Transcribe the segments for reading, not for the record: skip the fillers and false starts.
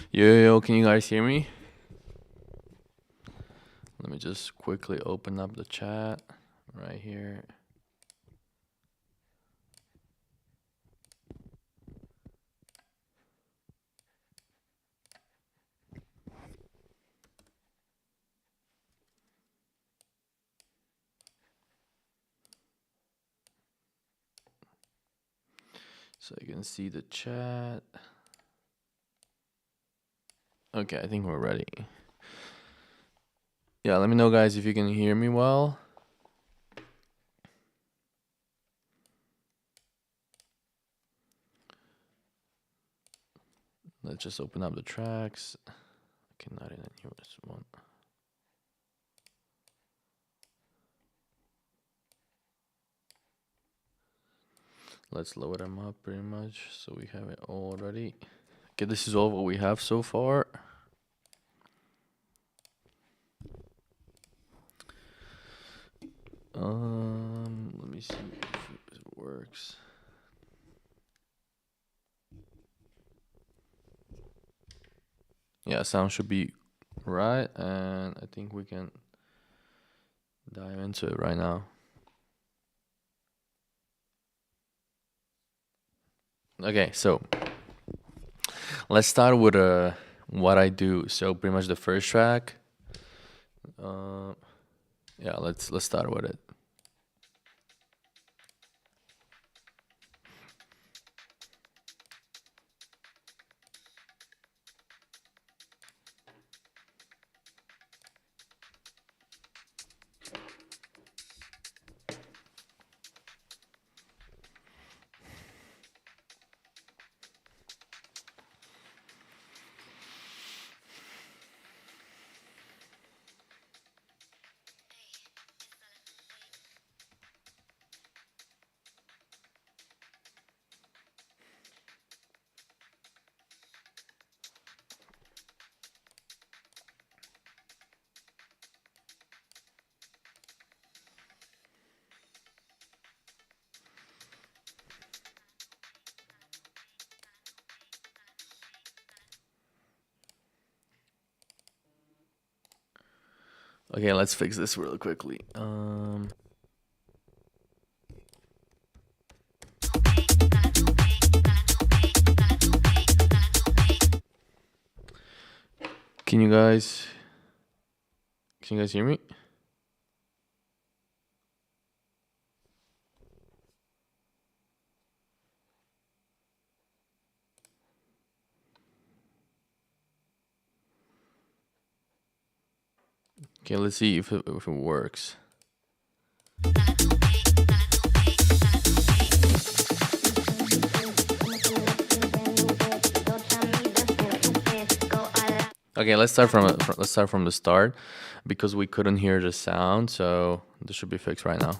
Yo, can you guys hear me? Let me just quickly open up the chat right here. So you can see the chat. Okay, I think we're ready. Yeah, let me know, guys, if you can hear me well. Let's just open up the tracks. Okay, not in the newest one. Let's load them up pretty much so we have it all ready. Okay, this is all what we have so far. Let me see if it works. Yeah, sound should be right, and I think we can dive into it right now. Okay, so let's start with what I do. So pretty much the first track. Yeah, let's start with it. Okay, let's fix this really quickly. Can you guys hear me? Okay, let's see if it works. Okay, let's start from the start because we couldn't hear the sound, so this should be fixed right now.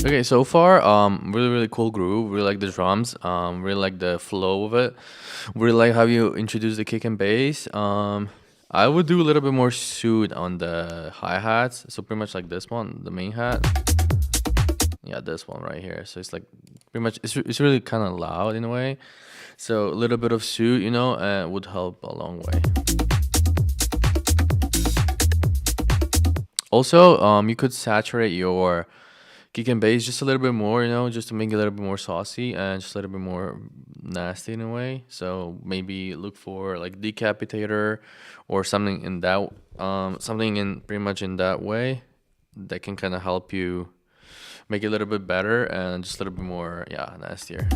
Okay, so far, really cool groove. Really like the drums. Really like the flow of it. Really like how you introduce the kick and bass. I would do a little bit more suit on the hi-hats. So pretty much like this one, the main hat. Yeah, this one right here. So it's like pretty much it's really kind of loud in a way. So a little bit of suit, would help a long way. Also, you could saturate your kick and bass just a little bit more, just to make it a little bit more saucy and just a little bit more nasty in a way. So maybe look for like Decapitator or something in that, something in pretty much in that way that can kind of help you make it a little bit better and just a little bit more, yeah, nastier.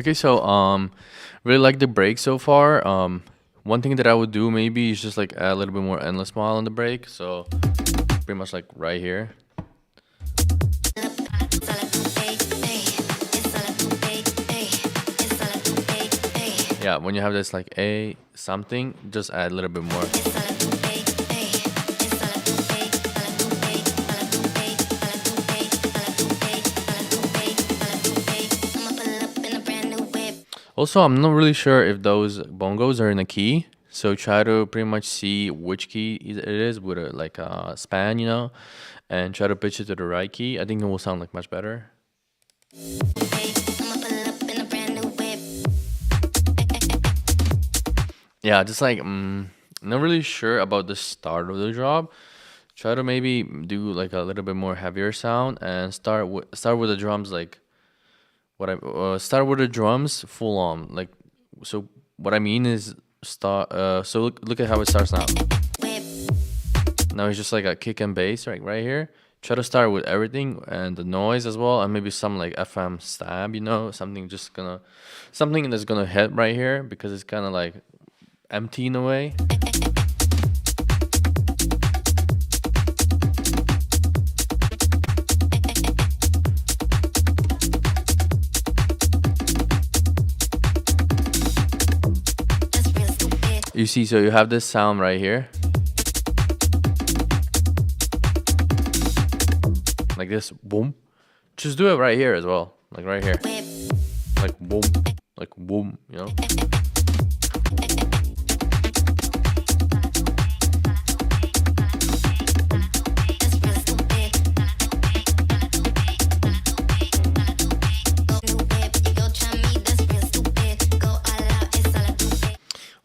Okay, so really like the break so far. One thing that I would do maybe is just like add a little bit more endless mile on the break. So pretty much like right here. Yeah, when you have this like A something, just add a little bit more. Also, I'm not really sure if those bongos are in a key, so try to pretty much see which key it is with a like a span, you know, and try to pitch it to the right key. I think it will sound like much better. Yeah, just like not really sure about the start of the drop. Try to maybe do like a little bit more heavier sound and start with the drums like start with the drums full on like. So what I mean is so look at how it starts now. Now it's just like a kick and bass right here. Try to start with everything and the noise as well, and maybe some like FM stab, you know, something that's gonna hit right here because it's kind of like empty in a way. You see, so you have this sound right here. Like this, boom. Just do it right here as well. Like right here. Like boom, you know?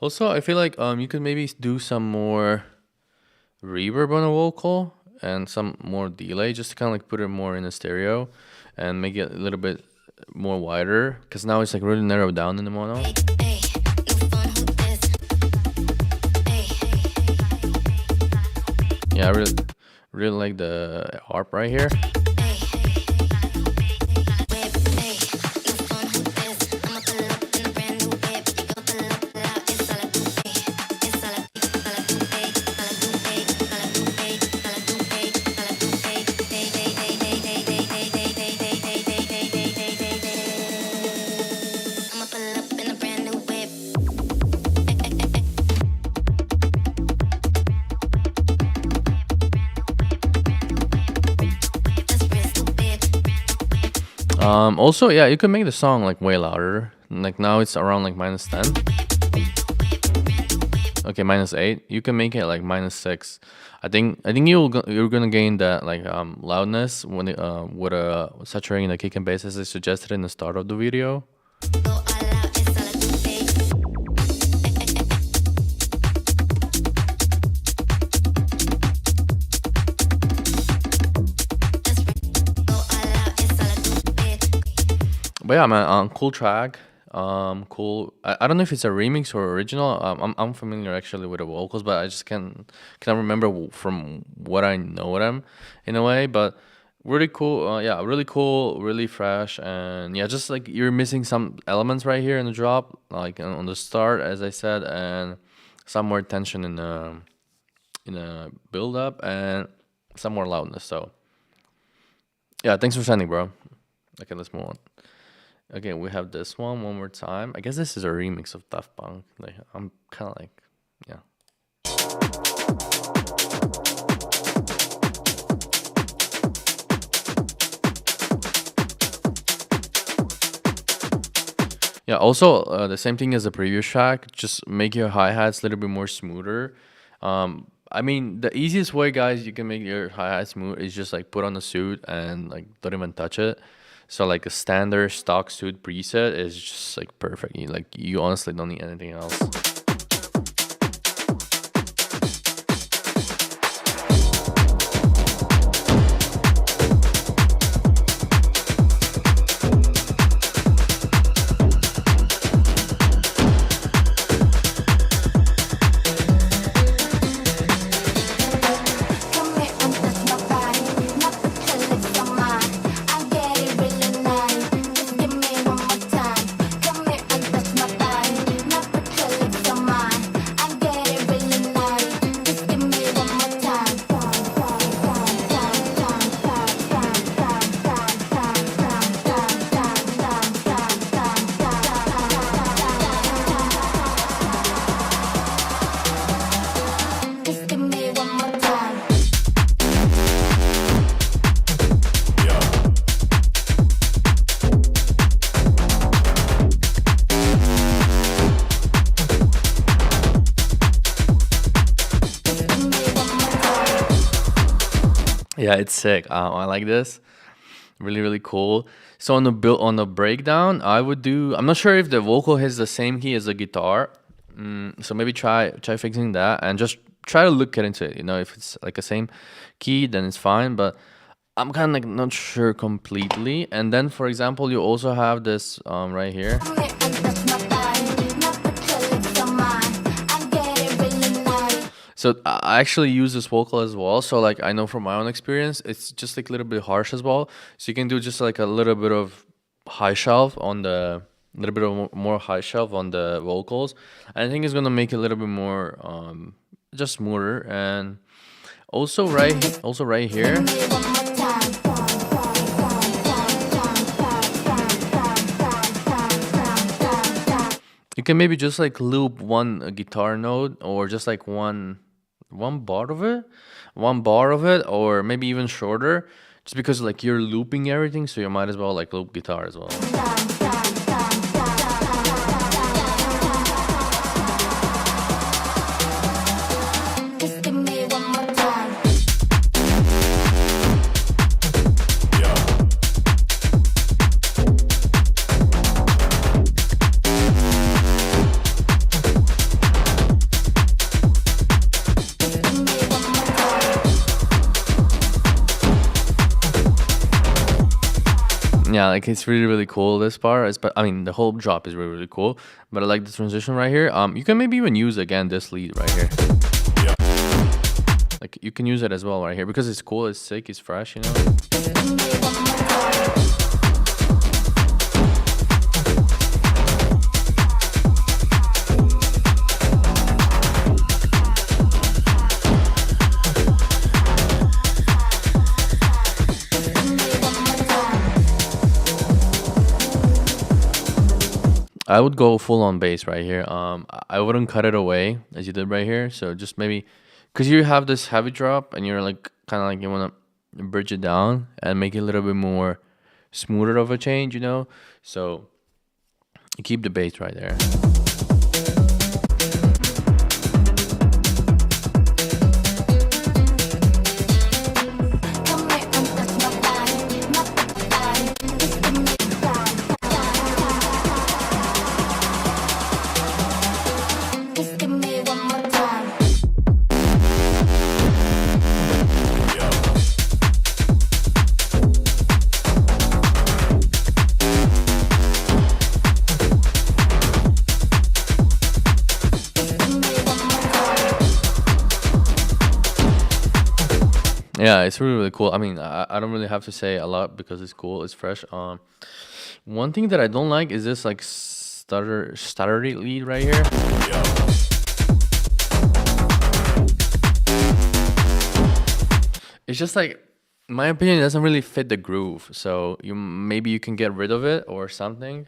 Also, I feel like you could maybe do some more reverb on a vocal and some more delay just to kind of like put it more in a stereo and make it a little bit more wider because now it's like really narrowed down in the mono. Yeah, I really like the harp right here. Also, yeah, you can make the song like way louder. Like now it's around like -10. Okay, -8. You can make it like -6. I think you're gonna gain that like loudness when with saturating the kick and bass as I suggested in the start of the video. But yeah, man, cool track. Cool. I don't know if it's a remix or original. I'm familiar actually with the vocals, but I just can't remember from what I know them in a way. But really cool. Yeah, really cool, really fresh, and yeah, just like you're missing some elements right here in the drop, like on the start, as I said, and some more tension in the build up and some more loudness. So yeah, thanks for sending, bro. Okay, let's move on. Okay, we have this one more time. I guess this is a remix of Daft Punk. Like, I'm kind of like, yeah. Yeah, also, the same thing as the previous track. Just make your hi-hats a little bit more smoother. I mean, the easiest way, guys, you can make your hi-hat smooth is just like put on a suit and like don't even touch it. So like a standard stock suit preset is just like perfect. You honestly don't need anything else. Yeah, it's sick. I like this. Really, really cool. So on the build on the breakdown, I would do. I'm not sure if the vocal has the same key as the guitar. So maybe try fixing that and just try to look into it. You know, if it's like the same key, then it's fine. But I'm kind of like not sure completely. And then, for example, you also have this right here. So I actually use this vocal as well. So like I know from my own experience, it's just like a little bit harsh as well. So you can do just like a little bit of high shelf on the little bit of more high shelf on the vocals. And I think it's gonna make it a little bit more just smoother. And also right here. You can maybe just like loop one guitar note or just like one bar of it, or maybe even shorter, just because like you're looping everything, so you might as well like loop guitar as well. Yeah, like it's really really cool this part. But I mean the whole drop is really really cool. But I like the transition right here. You can maybe even use again this lead right here. Like you can use it as well right here because it's cool, it's sick, it's fresh, you know. I would go full on bass right here. I wouldn't cut it away as you did right here. So just maybe, cause you have this heavy drop and you're like kind of like you wanna bridge it down and make it a little bit more smoother of a change, you know. So you keep the bass right there. Yeah, it's really really cool. I mean, I don't really have to say a lot because it's cool, it's fresh. One thing that I don't like is this like stuttery lead right here. It's just like, in my opinion, it doesn't really fit the groove. So maybe you can get rid of it or something.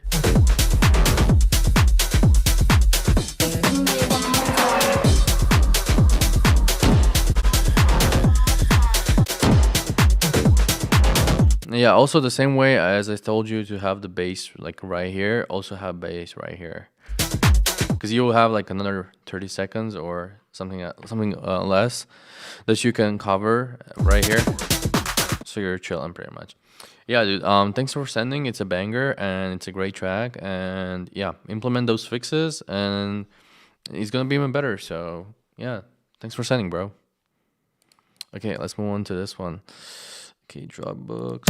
Yeah, also the same way as I told you to have the bass like right here, also have bass right here. Because you'll have like another 30 seconds or something less that you can cover right here. So you're chilling pretty much. Yeah, dude. Thanks for sending. It's a banger and it's a great track. And yeah, implement those fixes and it's gonna be even better. So yeah, thanks for sending, bro. Okay, let's move on to this one. Okay, Dropbox.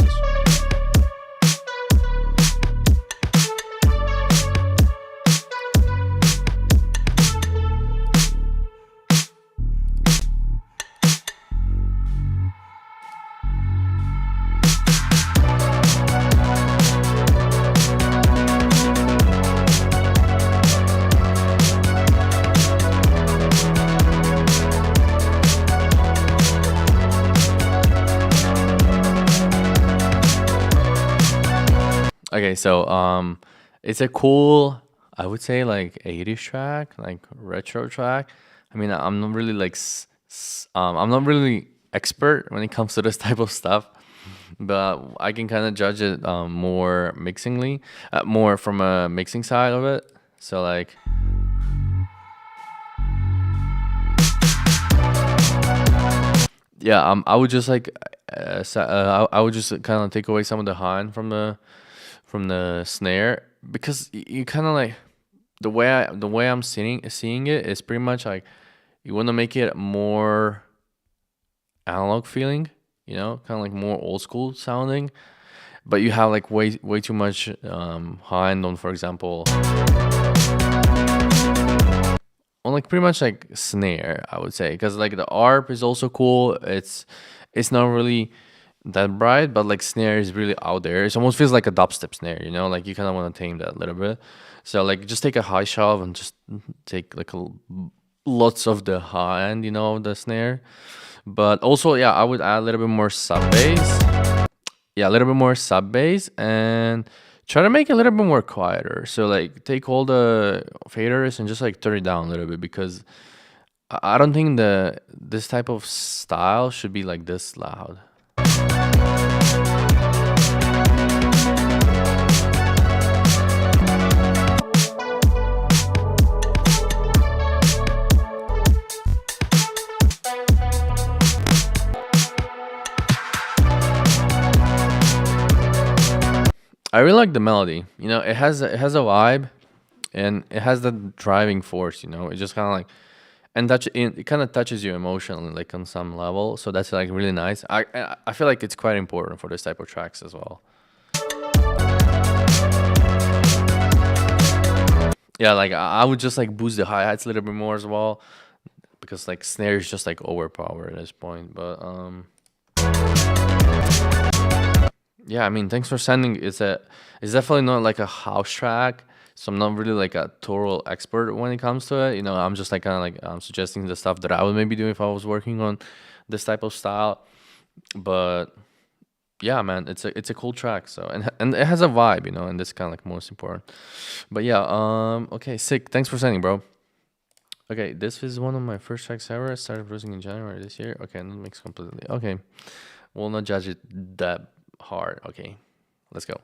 Okay, so it's a cool, I would say like 80s track, like retro track. I mean, I'm not really like I'm not really expert when it comes to this type of stuff, but I can kind of judge it more mixingly, more from a mixing side of it. So like yeah, I would just like I would just kind of take away some of the high from the snare, because you kind of like the way I'm seeing it is pretty much like you want to make it more analog feeling, kind of like more old school sounding, but you have like way too much high end on, for example, on like pretty much like snare, I would say, because like the arp is also cool. It's not really that bright, but like snare is really out there. It almost feels like a dubstep snare, like you kind of want to tame that a little bit. So like just take a high shelf and just take like lots of the high end, of the snare. But also, yeah, I would add a little bit more sub bass. Yeah, a little bit more sub bass, and try to make it a little bit more quieter. So like take all the faders and just like turn it down a little bit, because I don't think this type of style should be like this loud. I really like the melody. It has a vibe, and it has the driving force. It just kind of like, and it kind of touches you emotionally, like on some level. So that's like really nice. I feel like it's quite important for this type of tracks as well. Yeah, like I would just like boost the hi hats a little bit more as well, because like snare is just like overpowered at this point. But yeah, I mean, thanks for sending. It's definitely not like a house track, so I'm not really like a total expert when it comes to it. I'm just like kind of like suggesting the stuff that I would maybe do if I was working on this type of style. But yeah, man, it's a cool track. So and it has a vibe, and that's kind of like most important. But yeah, okay, sick. Thanks for sending, bro. Okay, this is one of my first tracks ever. I started producing in January this year. Okay, that makes completely okay. We'll not judge it that hard. Okay, let's go.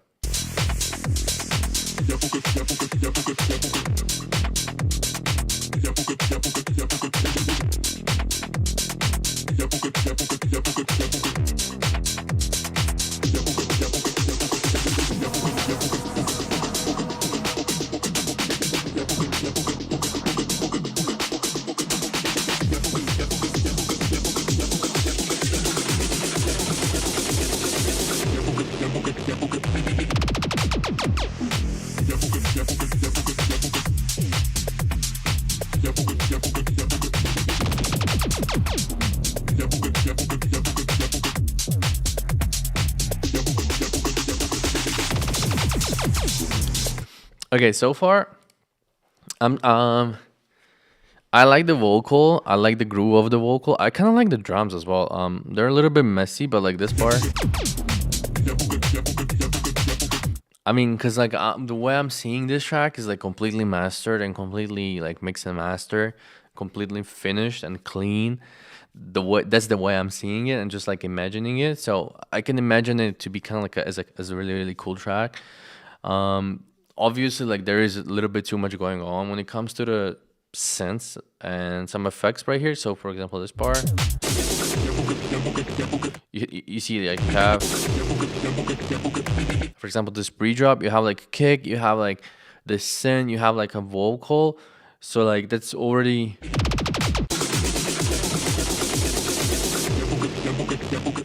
Okay, so far, I'm I like the vocal. I like the groove of the vocal. I kind of like the drums as well. They're a little bit messy, but like this part, I mean, cause like the way I'm seeing this track is like completely mastered and completely like mix and master, completely finished and clean. That's the way I'm seeing it and just like imagining it. So I can imagine it to be kind of like as a really really cool track. Obviously, like there is a little bit too much going on when it comes to the synths and some effects right here. So for example, this part, you see like you have, for example, this pre-drop, you have like a kick, you have like the synth, you have like a vocal. So like that's already,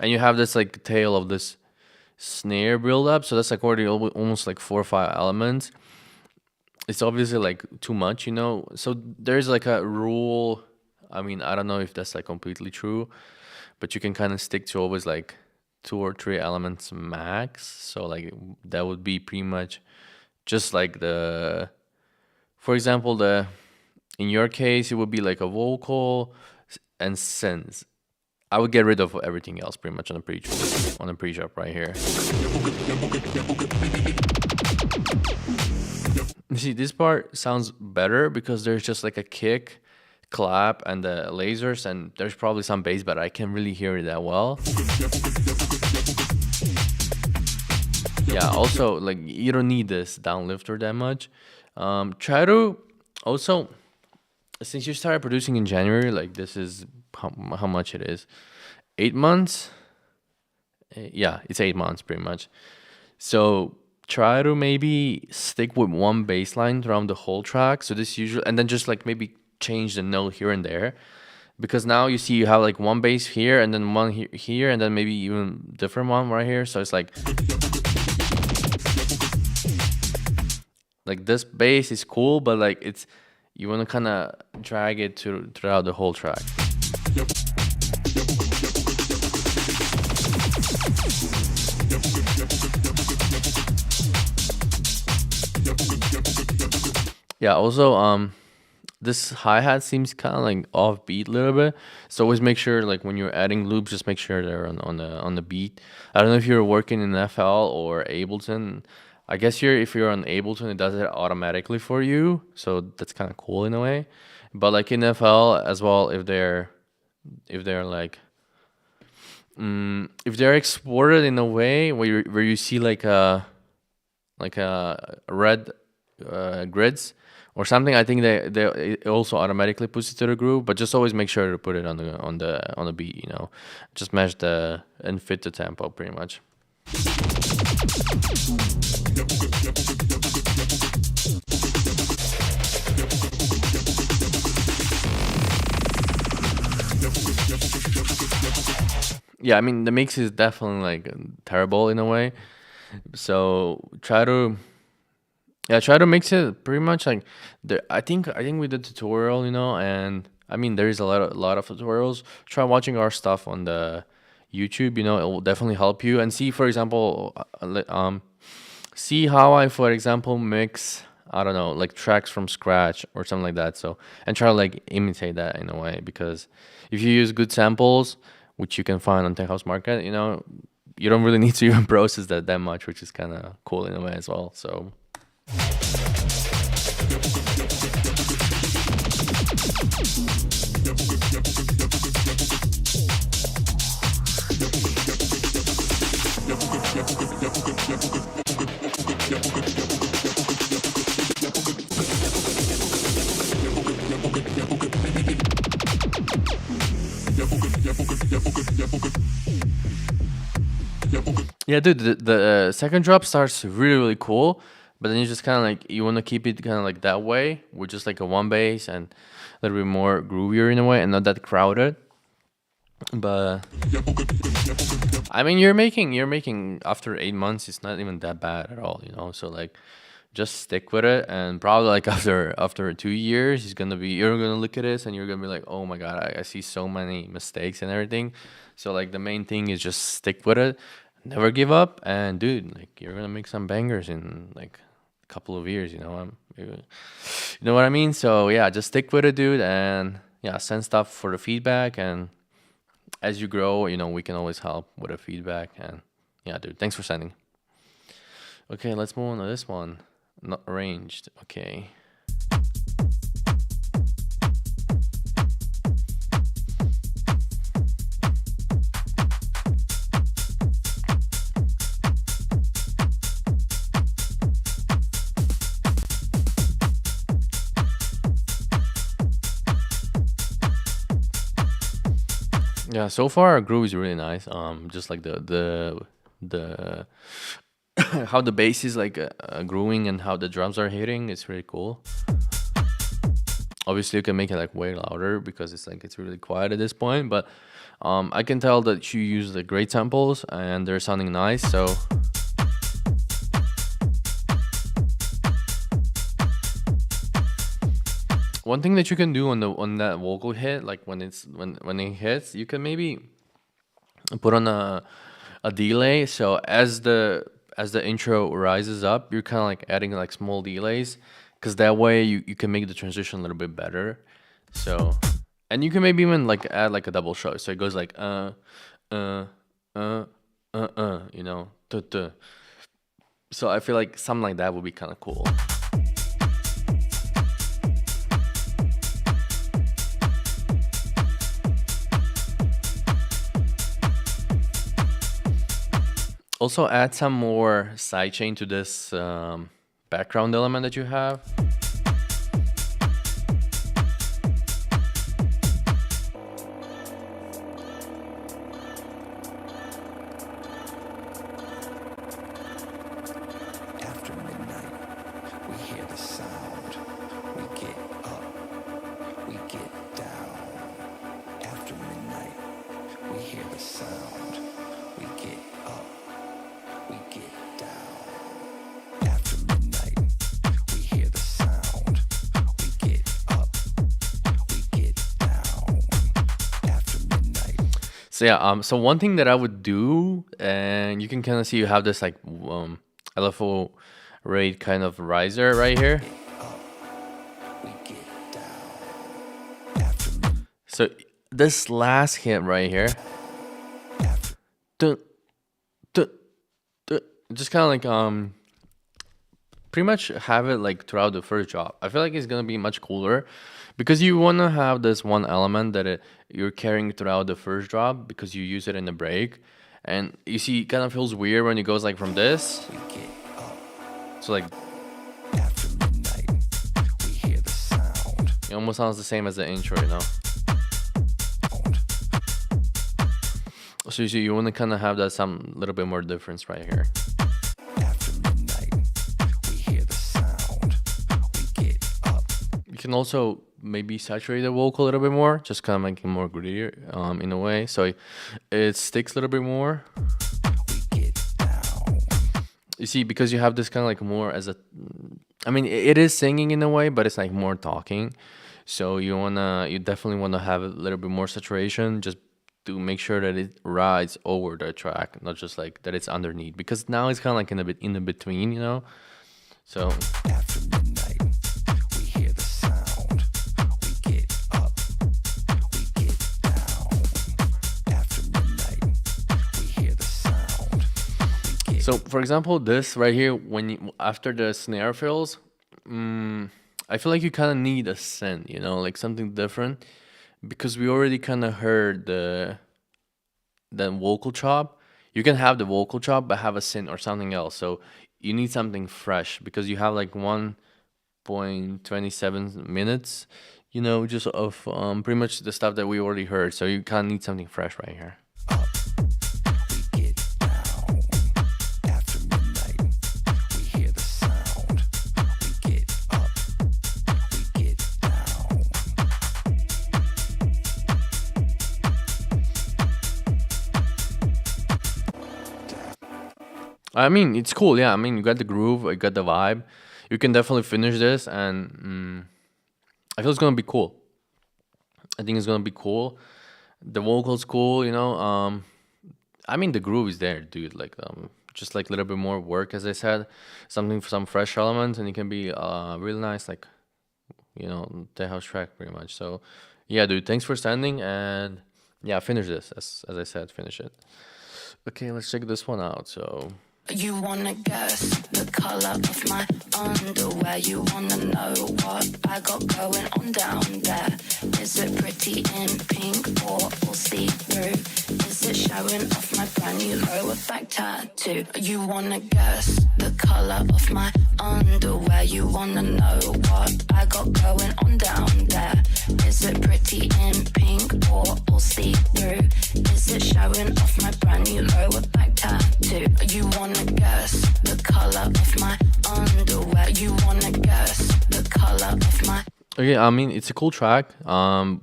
and you have this like tail of this snare build up. So that's like already almost like 4 or 5 elements. It's obviously like too much, So there's like a rule. I mean, I don't know if that's like completely true, but you can kind of stick to always like 2 or 3 elements max. So like that would be pretty much just like for example, in your case, it would be like a vocal and synths. I would get rid of everything else pretty much on the pre-drop right here. You see, this part sounds better because there's just like a kick, clap, and the lasers, and there's probably some bass, but I can't really hear it that well. Yeah, also, like, you don't need this downlifter that much. Try to also, since you started producing in January, like, this is how much it is. 8 months? Yeah, it's 8 months pretty much. So try to maybe stick with one bass line throughout the whole track. So this usually, and then just like maybe change the note here and there, because now you see you have like one bass here and then one here and then maybe even different one right here. So it's like this bass is cool, but like it's, you want to kind of drag it throughout the whole track. Yeah, also this hi-hat seems kind of like offbeat a little bit. So always make sure like when you're adding loops, just make sure they're on the beat. I don't know if you're working in FL or Ableton. I guess if you're on Ableton, it does it automatically for you. So that's kind of cool in a way. But like in FL as well, if they're like if they're exported in a way where you see like a red grids or something, I think they it also automatically puts it to the groove. But just always make sure to put it on the beat. Just match and fit the tempo pretty much. Yeah, I mean the mix is definitely like terrible in a way. So try to mix it pretty much like I think we did tutorial, and I mean there is a lot of tutorials. Try watching our stuff on the YouTube, it will definitely help you. And see, for example, see how I, for example, mix, I don't know, like tracks from scratch or something like that. So, and try to like imitate that in a way, because if you use good samples, which you can find on Tech House Market, you don't really need to even process that much, which is kind of cool in a way as well. So. Yeah, dude, the second drop starts really, really cool, but then you just kind of like, you want to keep it kind of like that way, with just like a one bass and a little bit more groovier in a way, and not that crowded. But I mean, you're making after 8 months, it's not even that bad at all, So like, just stick with it, and probably like after 2 years, you're gonna look at this and you're gonna be like, oh my god, I see so many mistakes and everything. So like the main thing is just stick with it, never give up, and dude, like you're gonna make some bangers in like a couple of years. You know what I mean? So yeah, just stick with it, dude, and yeah, send stuff for the feedback, and as you grow, we can always help with the feedback. And yeah, dude, thanks for sending. Okay, let's move on to this one. Not arranged. Okay. Yeah, so far our groove is really nice. Just like the how the bass is like grooving and how the drums are hitting, it's really cool. Obviously, you can make it like way louder because it's really quiet at this point. But I can tell that you use the great samples and they're sounding nice. So one thing that you can do on that vocal hit, like when it hits, you can maybe put on a delay. So as the intro rises up, you're kind of like adding like small delays, because that way you can make the transition a little bit better. So, and you can maybe even like add like a double shot. So it goes like tuh. So I feel like something like that would be kind of cool. Also add some more sidechain to this background element that you have. So yeah, so one thing that I would do, and you can kind of see you have this like LFO rate kind of riser right here. So this last hit right here, dun, dun, dun, just kind of like pretty much have it like throughout the first drop. I feel like it's gonna be much cooler because you wanna have this one element that you're carrying throughout the first drop because you use it in the break, and you see it kind of feels weird when it goes like from this. So like it almost sounds the same as the intro, you know. So you want to kind of have that some little bit more difference right here. You can also maybe saturate the vocal a little bit more, just kind of make it more grittier in a way, so it sticks a little bit more. You see, because you have this kind of like more as a, I mean, it is singing in a way, but it's like more talking. So you definitely wanna have a little bit more saturation, just to make sure that it rides over the track, not just like that it's underneath. Because now it's kind of like in the between, you know. So. So for example, this right here, after the snare fills, I feel like you kind of need a synth, you know, like something different, because we already kind of heard the vocal chop. You can have the vocal chop, but have a synth or something else. So you need something fresh because you have like 1.27 minutes, you know, just of pretty much the stuff that we already heard. So you kind of need something fresh right here. I mean, it's cool. Yeah, I mean, you got the groove, you got the vibe. You can definitely finish this, and I feel it's gonna be cool. I think it's gonna be cool. The vocals cool, you know. I mean, the groove is there, dude. Like, just like a little bit more work, as I said, some fresh elements, and it can be real nice, like, you know, the house track pretty much. So, yeah, dude. Thanks for standing, and yeah, finish this as I said, finish it. Okay, let's check this one out. So. You wanna guess the color of my underwear. You wanna know what I got going on down there. Is it pretty in pink or all see-through? Is it showing off my brand new lower back tattoo? You wanna guess the color of my underwear. You wanna know what I got going on down there. Is it pretty in pink or all see-through? Is it showing off my brand new lower back tattoo? You wanna guess the color of my underwear. You wanna guess the color of my. Okay, I mean it's a cool track. I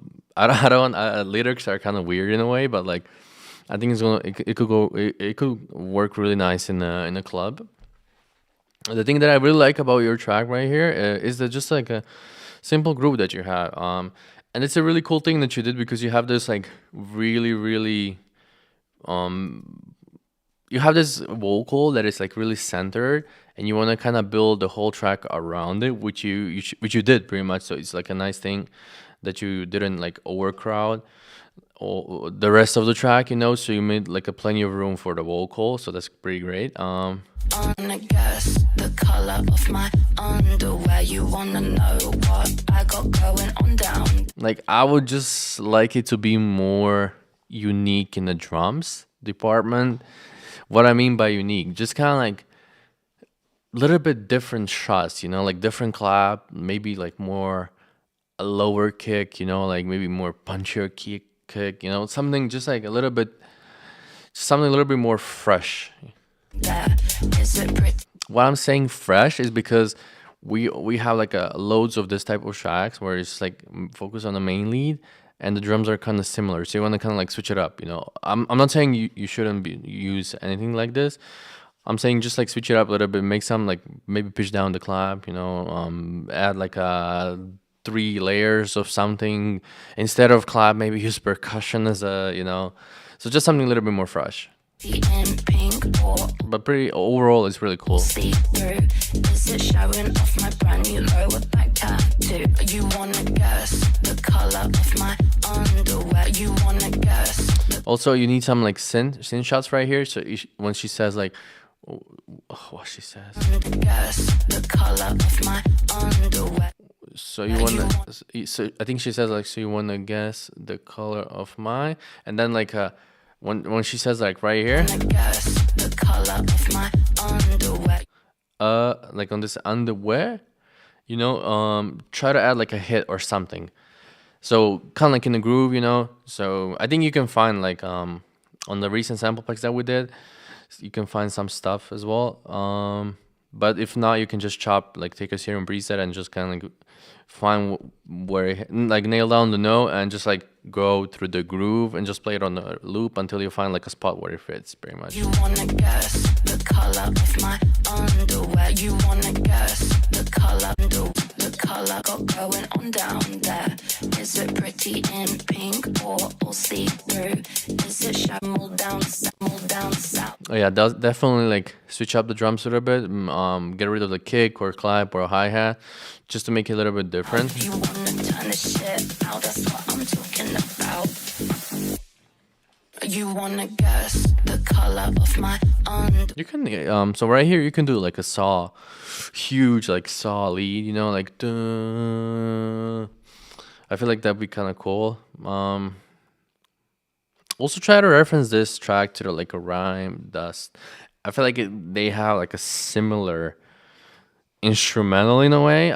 don't lyrics are kind of weird in a way, but like I think it could work really nice in a club. The thing that I really like about your track right here is that just like a simple groove that you have. And it's a really cool thing that you did because you have this like really you have this vocal that is like really centered, and you want to kind of build the whole track around it, which which you did pretty much. So it's like a nice thing that you didn't like overcrowd or the rest of the track, you know. So you made like a plenty of room for the vocal, so that's pretty great. Wanna guess the color of my underwear. You wanna know what I got going on down. Like I would just like it to be more unique in the drums department. What I mean by unique, just kind of like a little bit different shots, you know, like different clap, maybe like more a lower kick, you know, like maybe more punchier kick, you know, something just like a little bit, something a little bit more fresh. What I'm saying fresh is because we have like loads of this type of tracks where it's like focus on the main lead and the drums are kind of similar, so you want to kind of like switch it up, you know. I'm not saying you shouldn't use anything like this. I'm saying just like switch it up a little bit, make some like maybe pitch down the clap, you know, add like 3 layers of something instead of clap. Maybe use percussion as a, you know, So just something a little bit more fresh. In pink or But pretty overall, it's really cool. see through. Is it showing off my brand new lower back tattoo? You wanna guess the color of my underwear? You wanna guess Also, you need some like synth shots right here. So when she says like, what she says. guess the color of my underwear? So you wanna, so I think she says like, so you wanna guess the color of my, and then like when she says like right here, Wanna guess the color of my underwear? like on this underwear, you know, try to add like a hit or something. So kind of like in the groove, you know. So I think you can find like on the recent sample packs that we did, you can find some stuff as well. But if not, you can just chop like take a serum preset and just kind of like find where like nail down the note and just like go through the groove and just play it on the loop until you find like a spot where it fits pretty much. You wanna guess the color of my underwear? You wanna guess the color got going on down there? Is it pretty in pink or see through? Is it shamble down south? Oh yeah, definitely like switch up the drums a little bit. Get rid of the kick or clap or hi-hat just to make it a little bit different. You wanna turn the shit out? That's what I'm talking about. You wanna guess the color of my You can so right here you can do like a saw, huge like saw lead, you know, like duh. I feel like that'd be kind of cool. Also try to reference this track to the, like a Rhyme Dust. I feel like they have like a similar instrumental in a way.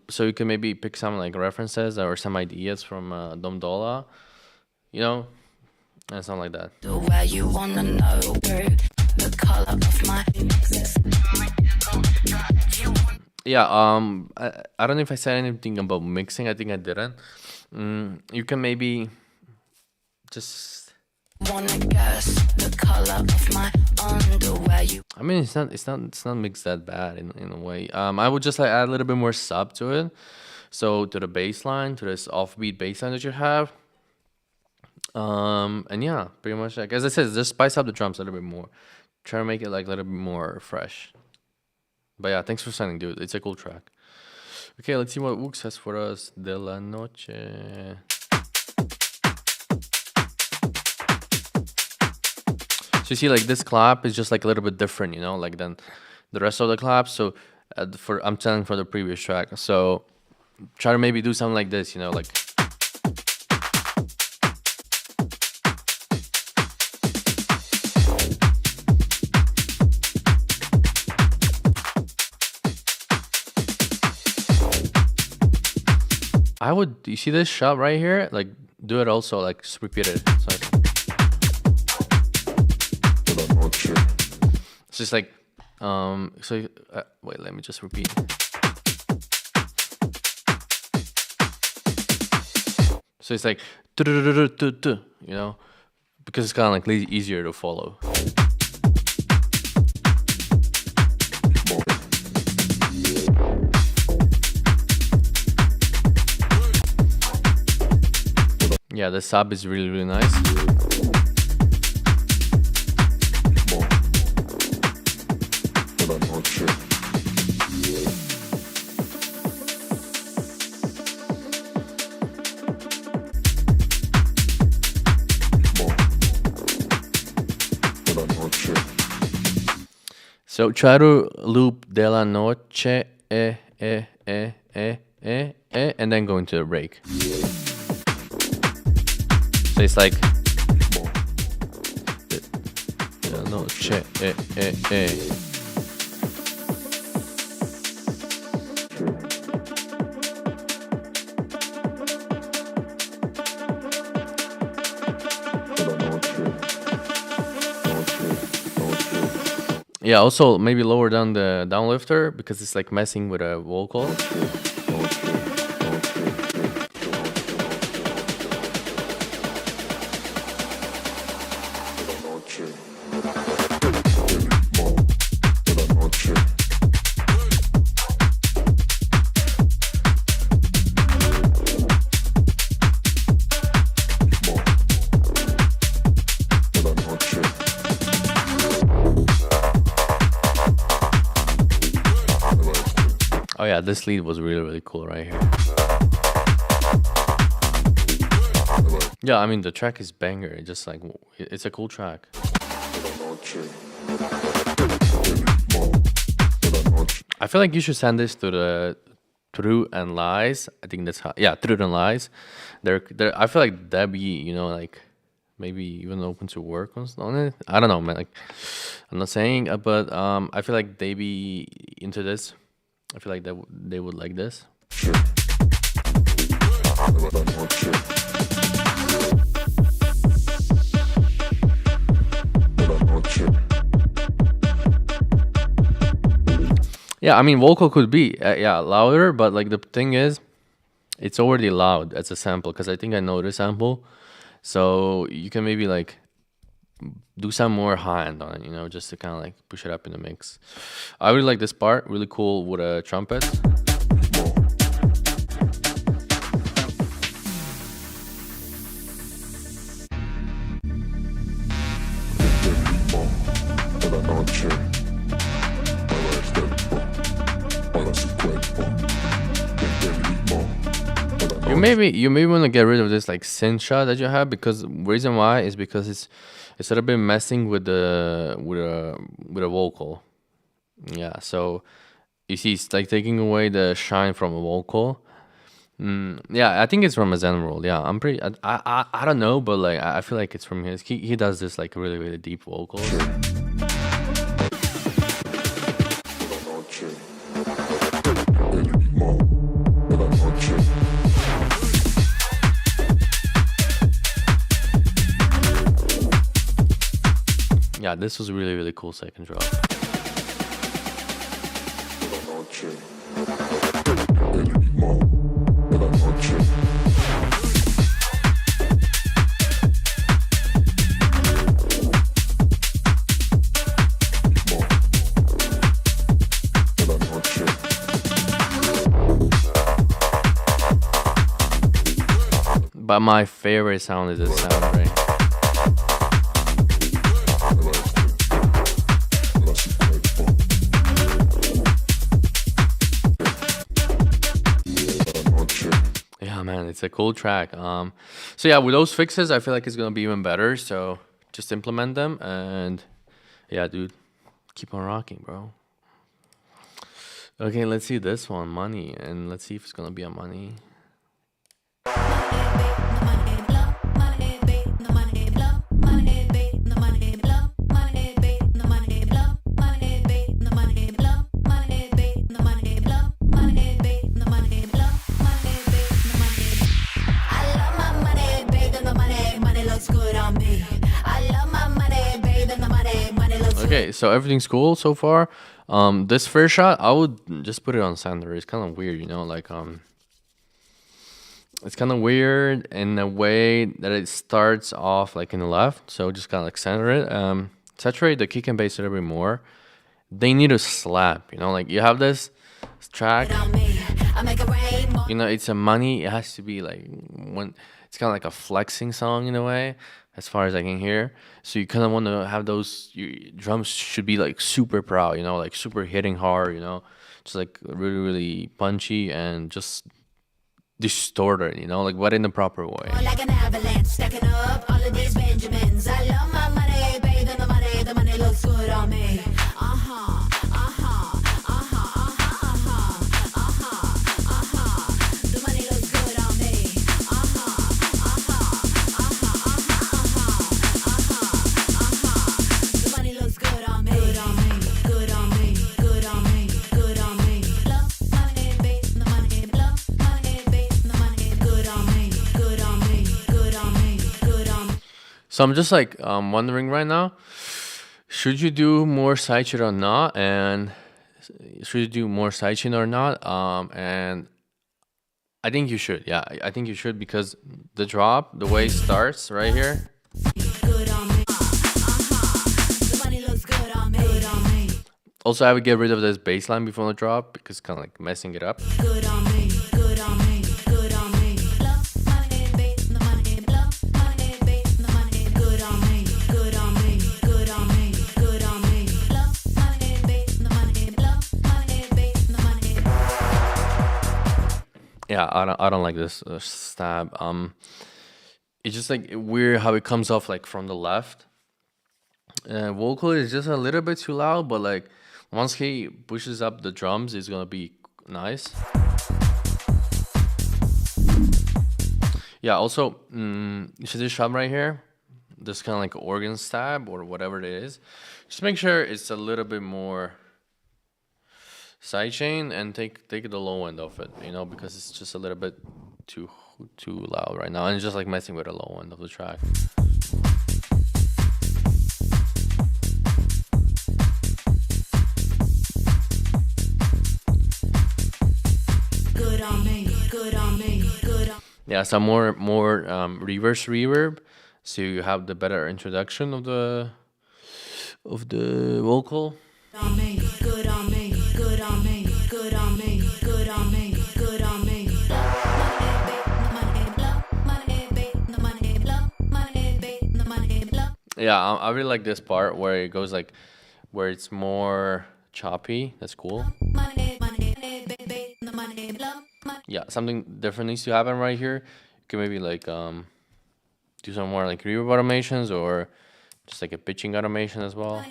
So you can maybe pick some like references or some ideas from Dom Dolla, you know, and something like that. the way you wanna know through the color of my Yeah, I don't know if I said anything about mixing. I think I didn't. You can maybe just. wanna guess the color of my underwear? You I mean, it's not mixed that bad in a way. I would just like add a little bit more sub to it, so to the bass line, to this offbeat bass line that you have. And yeah, pretty much like as I said, just spice up the drums a little bit more. Try to make it like a little bit more fresh. But yeah, thanks for signing, dude. It's a cool track. Okay, let's see what Wook has for us. De la noche. So you see, like this clap is just like a little bit different, you know, like than the rest of the claps. So I'm telling for the previous track. So try to maybe do something like this, you know, like. You see this shot right here? Like, do it also, like, just repeat it. So it's just like, wait, let me just repeat. So it's like, you know, because it's kind of like easier to follow. Yeah, the sub is really, really nice. So try to loop de la noche, and then go into the break. So it's like de la noche, Yeah, also maybe lower down the downlifter because it's like messing with a vocal. this lead was really, really cool right here. Yeah, I mean, the track is banger. It's just like, it's a cool track. I feel like you should send this to the True and Lies. I think that's how, yeah, True and Lies. I feel like that'd be, you know, like, maybe even open to work on it. I don't know, man. Like, I'm not saying, but I feel like they be into this. I feel like they would like this. Yeah, I mean, vocal could be yeah, louder, but like the thing is, it's already loud as a sample because I think I know the sample, so you can maybe like do some more high end on it, you know, just to kind of like push it up in the mix. I really like this part, really cool with a trumpet. You maybe want to get rid of this like synth shot that you have, because reason why is because it's a little bit messing with a vocal. Yeah, so you see it's like taking away the shine from a vocal. Yeah, I think it's from a Zen World. Yeah, I'm pretty. I don't know, but like I feel like it's from his. He does this like really, really deep vocals. Yeah, this was a really, really cool second drop. But my favorite sound is this sound right. Man, it's a cool track. So yeah, with those fixes, I feel like it's gonna be even better. So just implement them, and yeah, dude, keep on rocking, bro. Okay, let's see this one, Money, and let's see if it's gonna be a Money. Okay, so everything's cool so far. This first shot, I would just put it on center. It's kind of weird, you know, like it's kind of weird in a way that it starts off like in the left, so just kind of like center it. Saturate the kick and bass a little bit more. They need to slap, you know, like you have this track, you know, it's a Money. It has to be like one. It's kind of like a flexing song in a way, as far as I can hear. So you kind of want to have those drums should be like super proud, you know, like super hitting hard, you know, just like really, really punchy and just distorted, you know, like but in the proper way. Like an avalanche, stacking up all of these Benjamins. I love my money, bathing the money looks good on me. So I'm just like wondering right now, should you do more sidechain or not? And should you do more sidechain or not? And I think you should. Yeah, I think you should, because the drop, the way it starts right here. Also, I would get rid of this bass line before the drop because it's kind of like messing it up. Yeah, I don't like this stab. It's just like weird how it comes off like from the left. Vocal is just a little bit too loud, but like once he pushes up the drums, it's gonna be nice. Yeah. Also, you see this shot right here? This kind of like organ stab or whatever it is. Just make sure it's a little bit more sidechain and take the low end of it, because it's just a little bit too loud right now, and it's just like messing with the low end of the track. Good on me, good on me, good on. Yeah, some more reverse reverb, so you have the better introduction of the vocal. Good on me, good on me, good on me, good on me, good on me, good on me. Yeah, I really like this part where it goes like where it's more choppy. That's cool. Yeah, something different needs to happen right here. You can maybe like do some more like reverb automations or just like a pitching automation as well.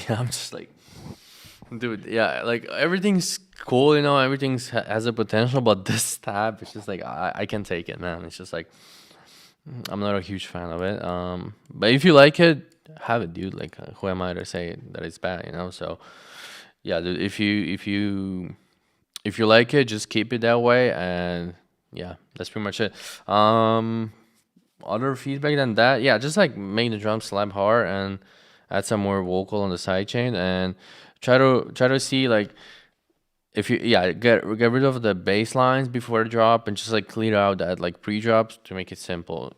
Yeah, I'm just like, dude, yeah, like everything's cool, has a potential, but this tab is just like I can't take it, man. It's just like I'm not a huge fan of it. But if you like it, have it, dude. Like, who am I to say that it's bad, So, yeah, dude, if you like it, just keep it that way, and yeah, that's pretty much it. Other feedback than that, yeah, just like make the drum slap hard and add some more vocal on the sidechain, and try to see like if you get rid of the bass lines before the drop and just like clear out that like pre-drops to make it simple,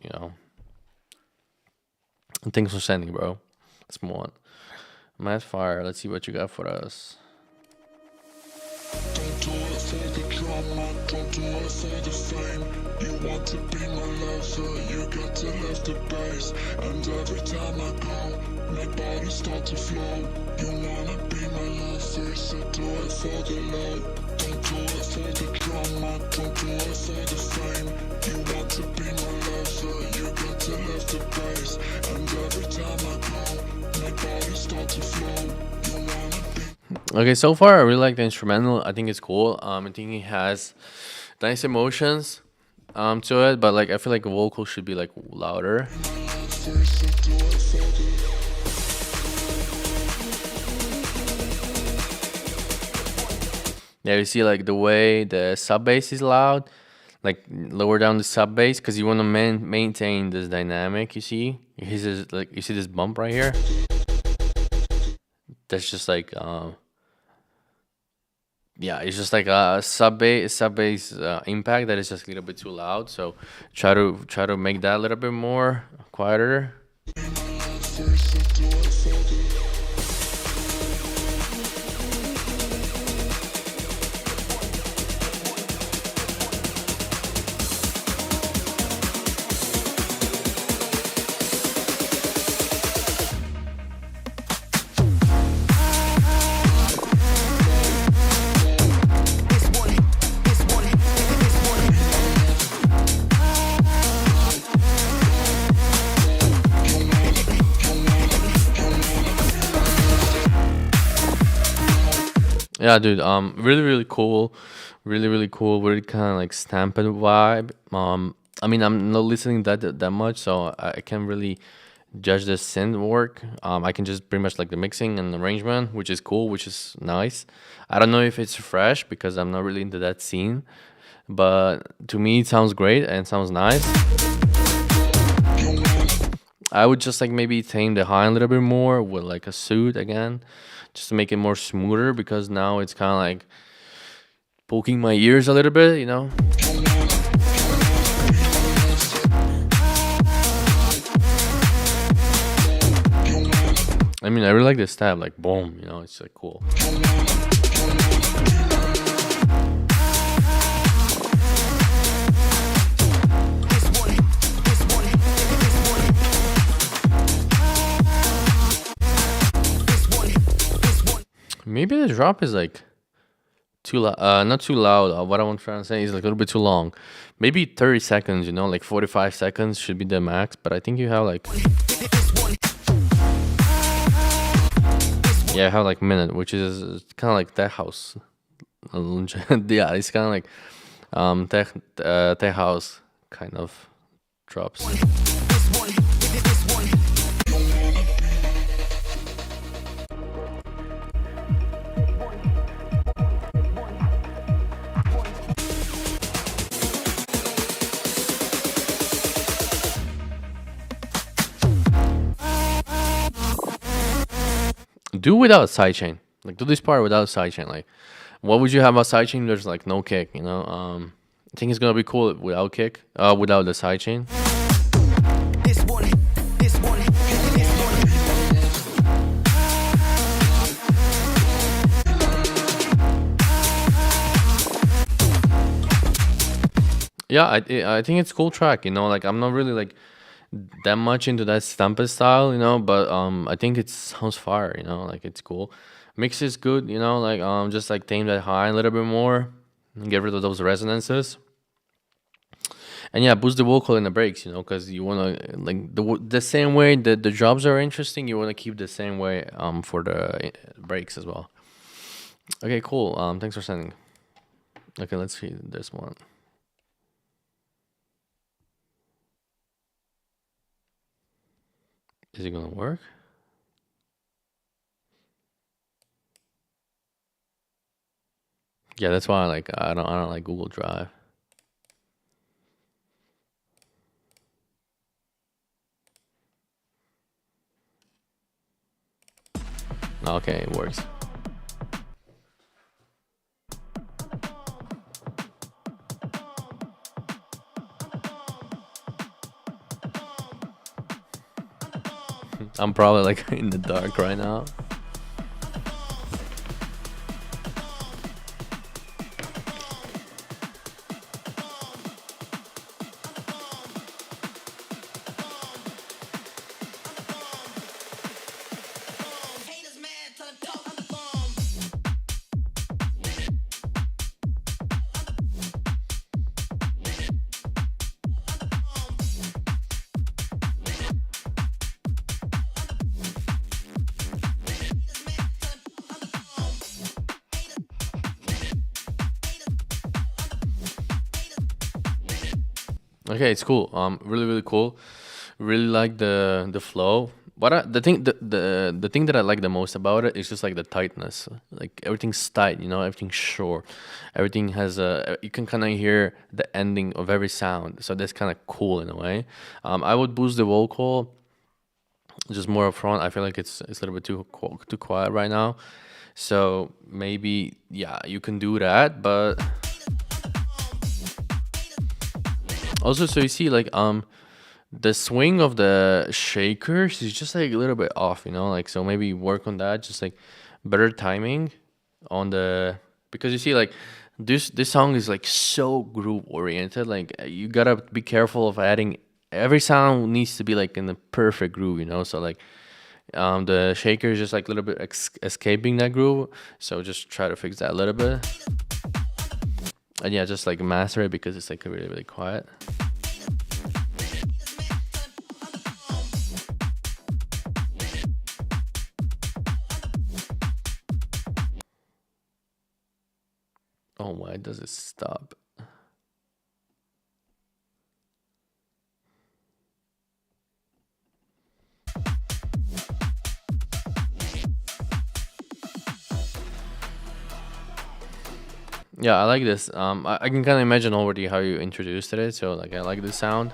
And thanks for sending, bro. Let's move on. Matt Fire, let's see what you got for us. Don't do it for the drama, don't do it for the fame. You want to be my lover, you got to love the bass. And every time I go, my body start to flow. You wanna be my lover, so do it for the love. Don't do it for the drama, don't do it for the fame. You want to be my lover, you got to love the bass. And every time I go, my body start to flow. You wanna be. Okay, so far I really like the instrumental. I think it's cool. I think it has nice emotions to it, but like I feel like the vocal should be like louder. Yeah, you see like the way the sub bass is loud, like lower down the sub bass because you want to maintain this dynamic. You see, you see this bump right here. That's just like yeah, it's just like a sub bass impact that is just a little bit too loud. So try to make that a little bit more quieter. Yeah, dude. Really cool, really cool. Really kind of like stamped vibe. I mean, I'm not listening that much, so I can't really judge the synth work. I can just pretty much like the mixing and arrangement, which is cool, which is nice. I don't know if it's fresh because I'm not really into that scene, but to me it sounds great and sounds nice. I would just like maybe tame the high a little bit more with like a suit again, just to make it more smoother because now it's kind of like poking my ears a little bit, I mean, I really like this tab, like boom, it's like cool. Maybe the drop is like too loud. Not too loud. What I'm trying to say is like a little bit too long. Maybe 30 seconds. You know, like 45 seconds should be the max. But I think you have like yeah, I have like minute, which is kind of like tech house. Yeah, it's kind of like tech house kind of drops. Do without sidechain. Like do this part without sidechain. Like what would you have a sidechain? There's like no kick, you know. I think it's gonna be cool without kick, without the sidechain. Yeah, I think it's cool track. You know, like I'm not really like that much into that stampa style, you know, but I think it sounds fire. You know, like it's cool. Mix is good. You know, like just like tame that high a little bit more, and get rid of those resonances. And yeah, boost the vocal in the breaks, you know, because you want to like the same way that the drops are interesting, you want to keep the same way for the breaks as well. Okay, cool. Thanks for sending. Okay, let's see this one. Is it gonna work? Yeah, that's why I don't like Google Drive. Okay, it works. I'm probably like in the dark right now. Okay, it's cool. Really cool. Really like the flow. The thing that I like the most about it is just like the tightness. Like everything's tight, you know, everything's short. Everything has a you can kind of hear the ending of every sound. So that's kind of cool in a way. I would boost the vocal just more up front. I feel like it's a little bit too quiet right now. So maybe yeah, you can do that, but also so you see like the swing of the shakers is just like a little bit off, you know, like so maybe work on that, just like better timing on the because you see like this song is like so groove oriented, like you gotta be careful of adding every sound needs to be like in the perfect groove, you know, so like the shaker is just like a little bit escaping that groove, so just try to fix that a little bit. And yeah, just like master it because it's like really quiet. Oh, why does it stop? Yeah, I like this. I can kind of imagine already how you introduced it, so like I like the sound.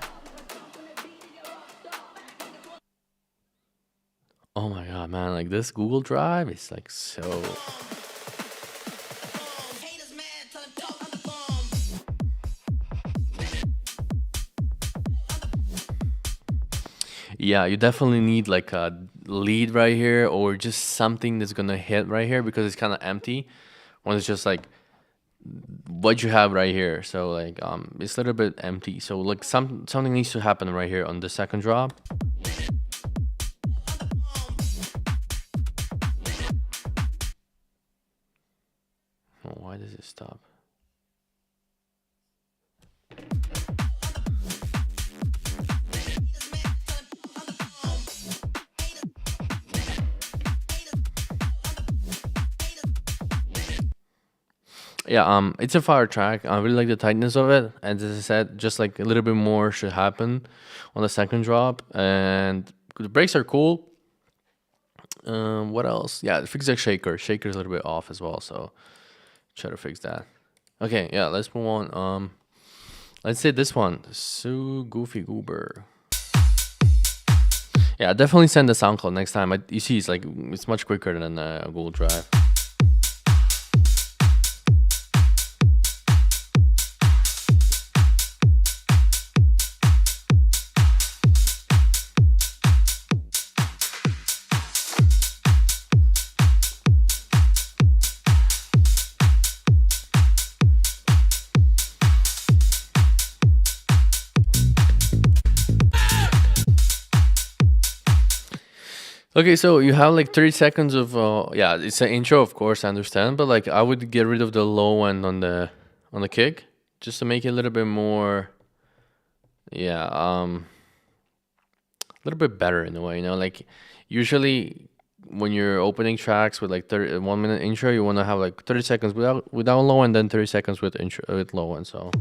Oh my god, man! Like this Google Drive is like so. Yeah, you definitely need like a lead right here, or just something that's gonna hit right here because it's kind of empty. When it's just like what you have right here, so like it's a little bit empty. So like something needs to happen right here on the second drop. Why does it stop? Yeah, it's a fire track. I really like the tightness of it, and as I said, just like a little bit more should happen on the second drop. And the brakes are cool. What else? Yeah, fix the shaker. Shaker's a little bit off as well, so try to fix that. Okay, yeah, let's move on. Let's say this one, Sue Goofy Goober. Yeah, definitely send the SoundCloud next time. You see, it's much quicker than Google Drive. Okay, so you have like 30 seconds of yeah, it's an intro, of course, I understand, but like I would get rid of the low end on the kick just to make it a little bit more, yeah, a little bit better in a way, you know, like usually when you're opening tracks with like 1 minute intro, you want to have like 30 seconds without low and then 30 seconds with intro with low end. So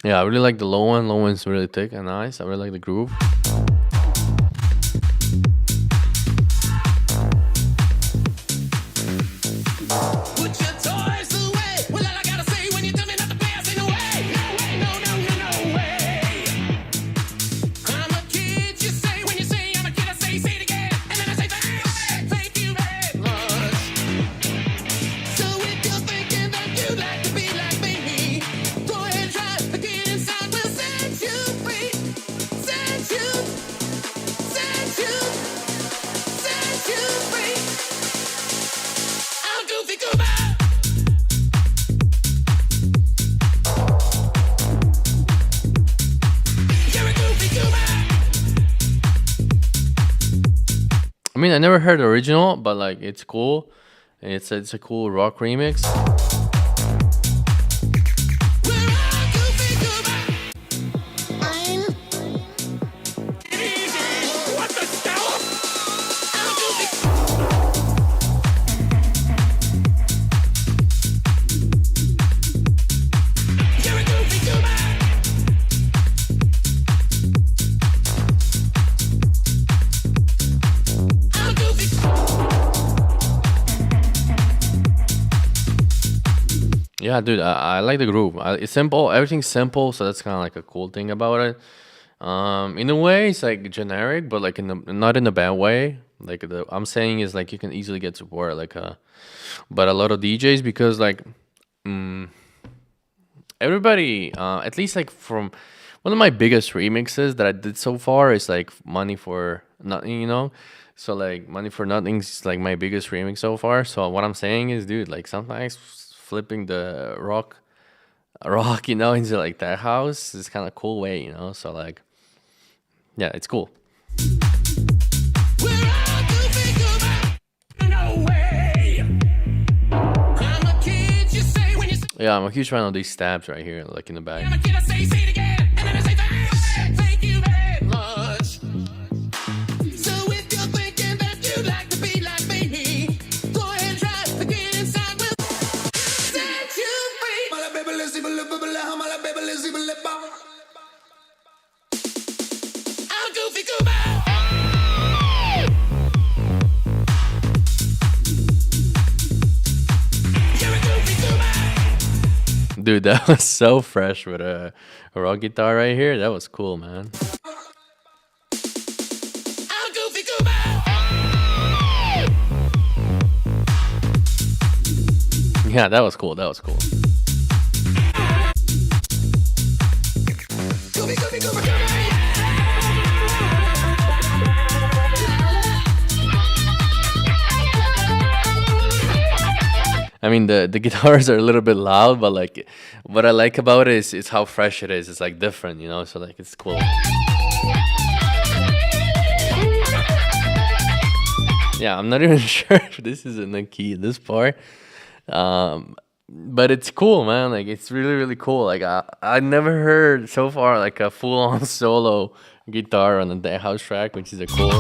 yeah, I really like the low one. Low one's really thick and nice. I really like the groove. I mean, I never heard the original, but like it's cool. It's a cool rock remix. Yeah, dude, I like the groove. It's simple. Everything's simple, so that's kind of like a cool thing about it. In a way, it's like generic, but like not in a bad way. Like I'm saying is like you can easily get support, but a lot of DJs because like, everybody, at least like from one of my biggest remixes that I did so far is like Money for Nothing, you know. So like Money for Nothing's like my biggest remix so far. So what I'm saying is, dude, like sometimes flipping the rock, you know, into like that house is kind of cool way, you know. So like, yeah, it's cool. Yeah, I'm a huge fan of these stabs right here, like in the back. Dude, that was so fresh with a rock guitar right here. That was cool, man. Yeah, that was cool. That was cool. mean, the guitars are a little bit loud, but like what I like about it is how fresh it is. It's like different, you know. So like it's cool. Yeah, I'm not even sure if this is in the key, this part. But it's cool, man. Like it's really really cool. Like I never heard so far like a full on solo guitar on the house track, which is a cool.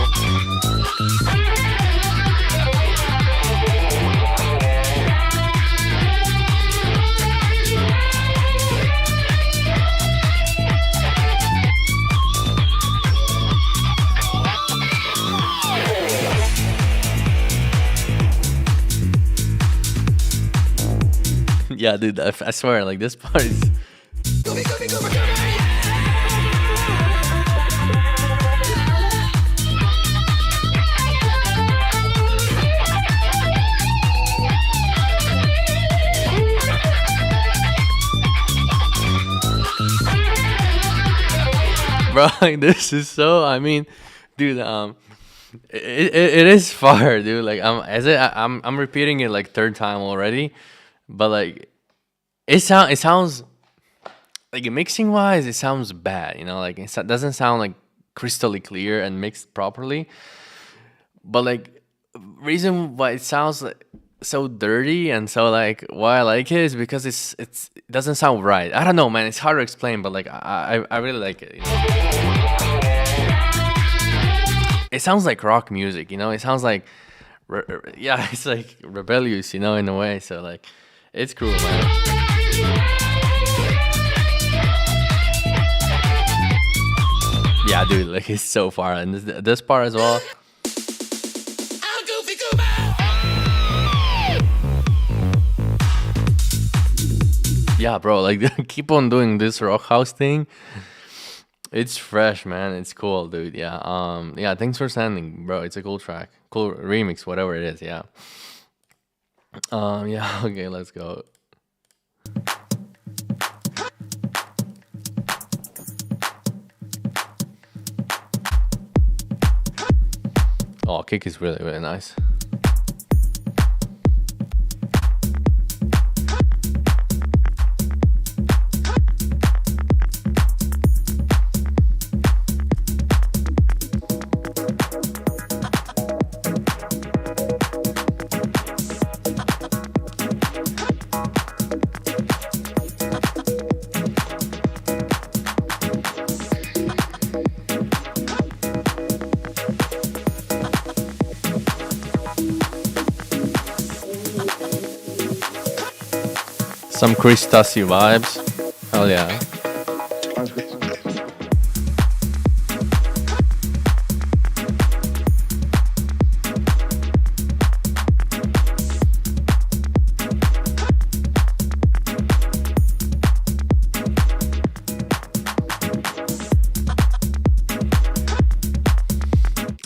Yeah, dude, I swear, like this part is. Bro, like this is so. I mean, dude, it is fire, dude. Like I'm repeating it like third time already, but like it sounds like mixing wise, it sounds bad. You know, like doesn't sound like crystally clear and mixed properly. But like reason why it sounds like so dirty and so like why I like it is because it doesn't sound right. I don't know, man. It's hard to explain, but like I really like it. You know? It sounds like rock music. You know, it sounds like yeah, it's like rebellious. You know, in a way. So like, it's cool, man. Yeah, dude, like it's so far, and this part as well. Yeah, bro, like keep on doing this rock house thing. It's fresh, man. It's cool, dude. Yeah. Yeah. Thanks for sending, bro. It's a cool track, cool remix, whatever it is. Yeah. Yeah. Okay. Let's go. Oh, kick is really, really nice. Some Chris Tassi vibes. Hell yeah.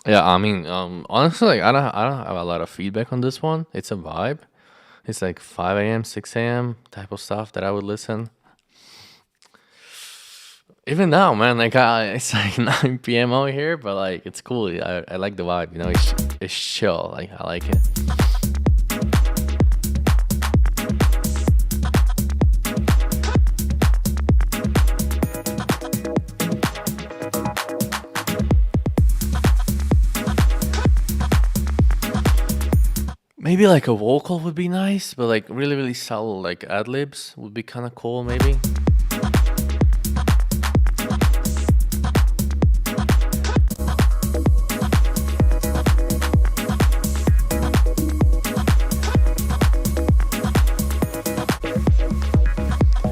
Yeah, I mean, honestly, like, I don't have a lot of feedback on this one. It's a vibe. It's like 5 a.m., 6 a.m. type of stuff that I would listen. Even now, man, like it's like 9 p.m. over here, but like it's cool. I like the vibe, you know. It's chill. Like I like it. Maybe like a vocal would be nice, but like really, really subtle, like ad libs would be kind of cool, maybe.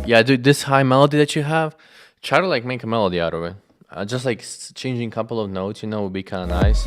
Yeah, dude, this high melody that you have, try to like make a melody out of it. Just like changing a couple of notes, you know, would be kind of nice.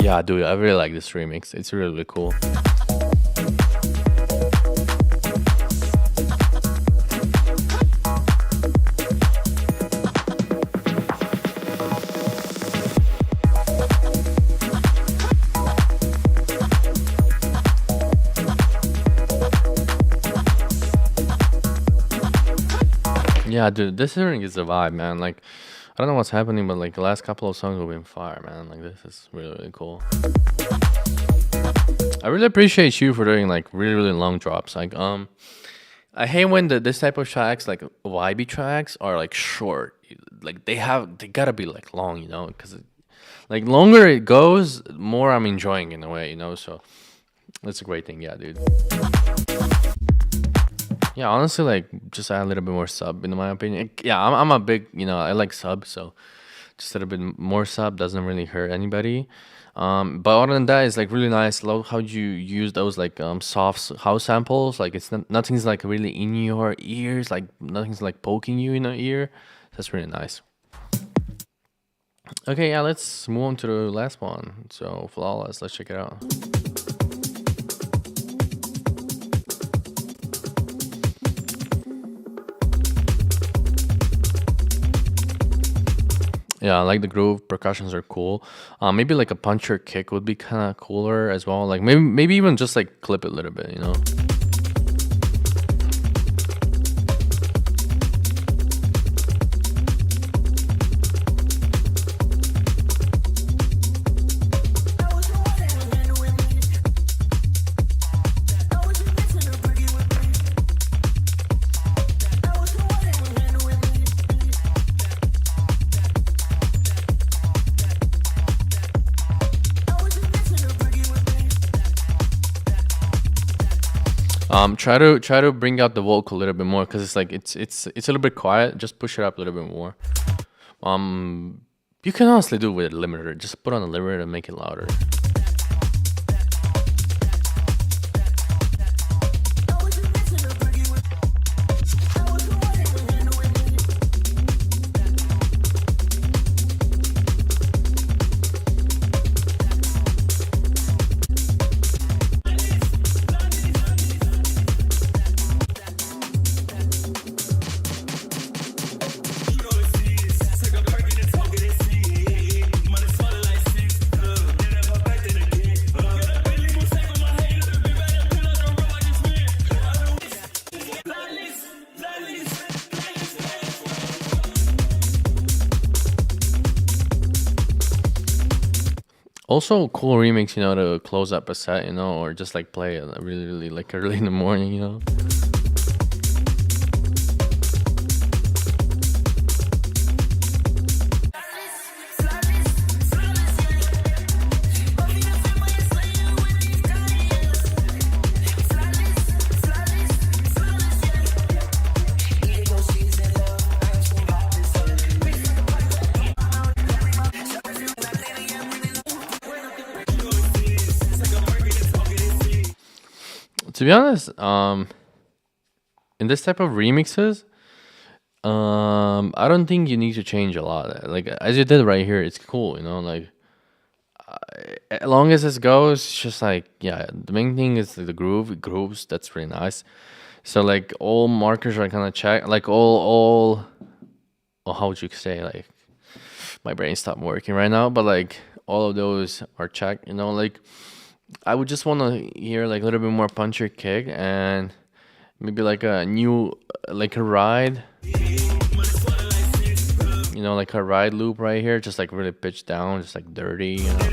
Yeah, dude, I really like this remix. It's really, really cool. Yeah, dude, this hearing is a vibe, man. Like, I don't know what's happening, but like the last couple of songs have been fire, man. Like, this is really, really cool. I really appreciate you for doing like really, really long drops. Like, I hate when this type of tracks, like vibey tracks, are like short. Like they gotta be like long, you know, because like longer it goes, more I'm enjoying in a way, you know. So that's a great thing, yeah, dude. Yeah, honestly, like just add a little bit more sub, in my opinion. Yeah, I'm a big, you know, I like sub, so just a little bit more sub doesn't really hurt anybody. But other than that, it's like really nice. Love how you use those like soft house samples. Like it's not, nothing's like really in your ears. Like nothing's like poking you in the ear. That's really nice. Okay, yeah, let's move on to the last one. So flawless. Let's check it out. Yeah, I like the groove. Percussions are cool. Maybe like a punch or kick would be kind of cooler as well. Like maybe even just like clip it a little bit, you know. Try to bring out the vocal a little bit more because it's like it's a little bit quiet. Just push it up a little bit more. You can honestly do it with a limiter. Just put on a limiter and make it louder. Also, cool remix, you know, to close up a set, you know, or just like play it really, really like early in the morning, you know. To be honest, in this type of remixes, I don't think you need to change a lot. Like as you did right here, it's cool, you know. Like as long as it goes, it's just like yeah. The main thing is the groove. It grooves. That's really nice. So like all markers are kind of checked. Like all. Oh, how would you say like my brain stopped working right now? But like all of those are checked. You know, like I would just want to hear like a little bit more punch or kick and maybe like a new like a ride. You know, like a ride loop right here, just like really pitched down, just like dirty. You know?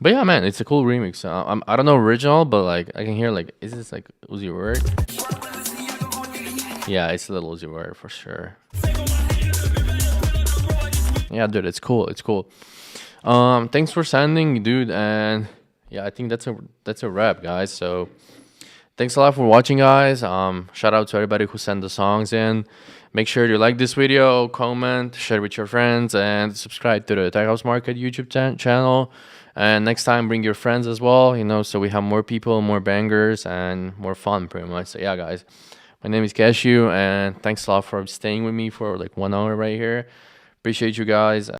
But yeah, man, it's a cool remix. I don't know original, but like I can hear like, is this like Uzi Word? Yeah, it's a little Uzi Word for sure. Yeah, dude, it's cool. It's cool. Thanks for sending, dude, and yeah, I think that's a wrap, guys. So thanks a lot for watching, guys. Shout out to everybody who sent the songs in. Make sure you like this video, comment, share with your friends, and subscribe to the Tech House Market YouTube channel. And next time, bring your friends as well, you know, so we have more people, more bangers, and more fun, pretty much. So yeah, guys, my name is Cashew, and thanks a lot for staying with me for like 1 hour right here. Appreciate you guys.